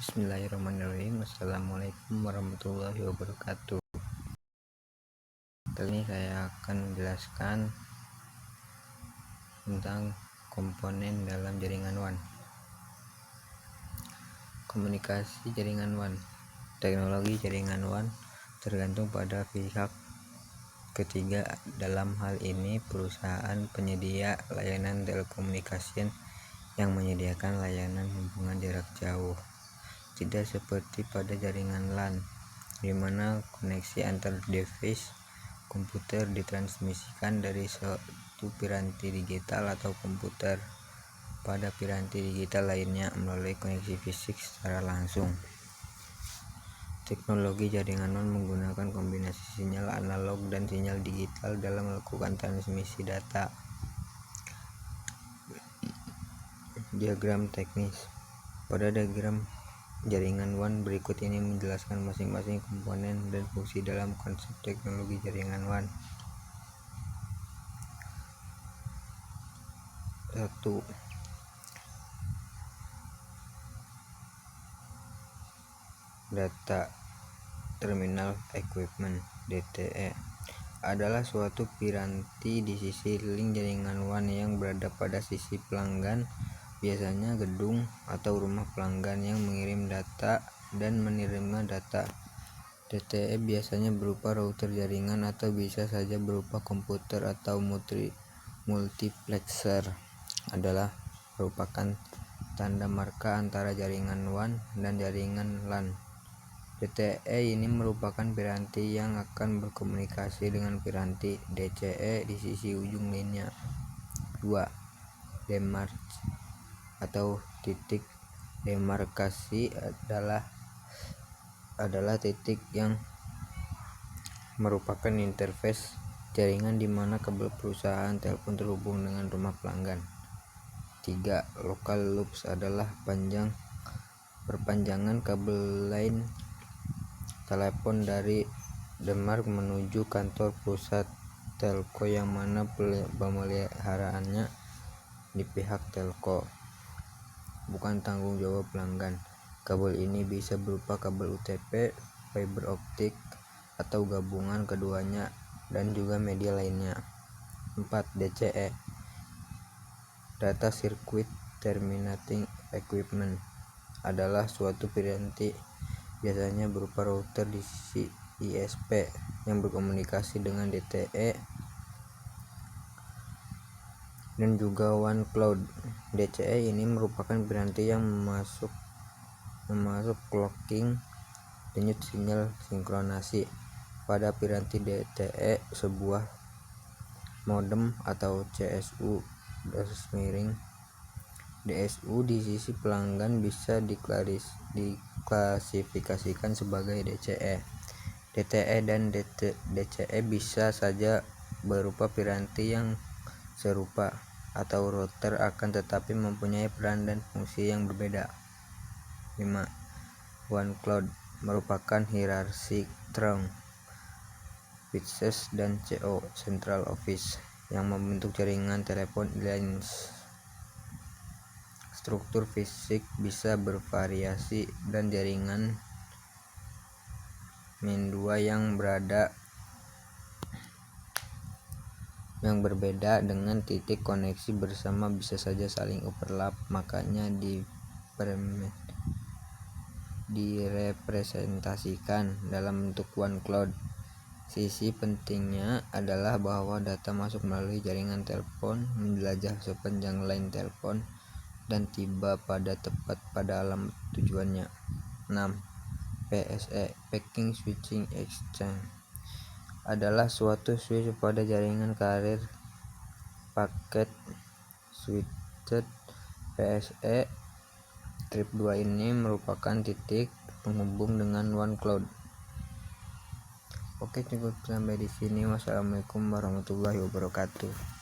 Bismillahirrahmanirrahim. Assalamualaikum warahmatullahi wabarakatuh. Kali ini saya akan menjelaskan tentang komponen dalam jaringan WAN. Komunikasi jaringan WAN. Teknologi jaringan WAN tergantung pada pihak ketiga. Dalam hal ini perusahaan penyedia layanan telekomunikasi yang menyediakan layanan hubungan jarak jauh. Tidak seperti pada jaringan LAN, di mana koneksi antar device komputer ditransmisikan dari suatu piranti digital atau komputer pada piranti digital lainnya melalui koneksi fisik secara langsung. Teknologi jaringan WAN menggunakan kombinasi sinyal analog dan sinyal digital dalam melakukan transmisi data. Diagram teknis. Pada diagram jaringan WAN berikut ini menjelaskan masing-masing komponen dan fungsi dalam konsep teknologi jaringan WAN. 1. Data Terminal Equipment (DTE) adalah suatu piranti di sisi link jaringan WAN yang berada pada sisi pelanggan, biasanya gedung atau rumah pelanggan yang mengirim data dan menerima data. DTE biasanya berupa router jaringan atau bisa saja berupa komputer atau multiplexer. Adalah merupakan tanda marka antara jaringan WAN dan jaringan LAN. DTE ini merupakan piranti yang akan berkomunikasi dengan piranti DCE di sisi ujung lainnya. 2. Demarc atau titik demarkasi adalah titik yang merupakan interface jaringan di mana kabel perusahaan telepon terhubung dengan rumah pelanggan. 3. Local loops adalah perpanjangan kabel line telepon dari demarc menuju kantor pusat telco yang mana pemeliharaannya di pihak telco, bukan tanggung jawab pelanggan. Kabel ini bisa berupa kabel UTP, fiber optik, atau gabungan keduanya, dan juga media lainnya. 4. DCE Data Circuit Terminating Equipment adalah suatu piranti, biasanya berupa router di sisi ISP yang berkomunikasi dengan DTE dan juga WAN Cloud. DCE ini merupakan piranti yang memasuk clocking denyut sinyal sinkronasi pada piranti DTE. Sebuah modem atau CSU DSU di sisi pelanggan bisa diklasifikasikan sebagai DCE. DTE dan DCE bisa saja berupa piranti yang serupa atau router, akan tetapi mempunyai peran dan fungsi yang berbeda. 5. WAN Cloud merupakan hierarchy trunk switches dan CO central office yang membentuk jaringan telepon lines. Struktur fisik bisa bervariasi dan jaringan MAN 2 yang berbeda dengan titik koneksi bersama bisa saja saling overlap, makanya direpresentasikan dalam bentuk WAN Cloud. Sisi pentingnya adalah bahwa data masuk melalui jaringan telepon, menjelajah sepanjang line telepon, dan tiba tepat pada alamat tujuannya. 6. PSE Packet Switching Exchange adalah suatu switch pada jaringan carrier paket switched. PSE Trip 2 ini merupakan titik penghubung dengan WAN Cloud. Oke, cukup sampai di sini. Wassalamualaikum warahmatullahi wabarakatuh.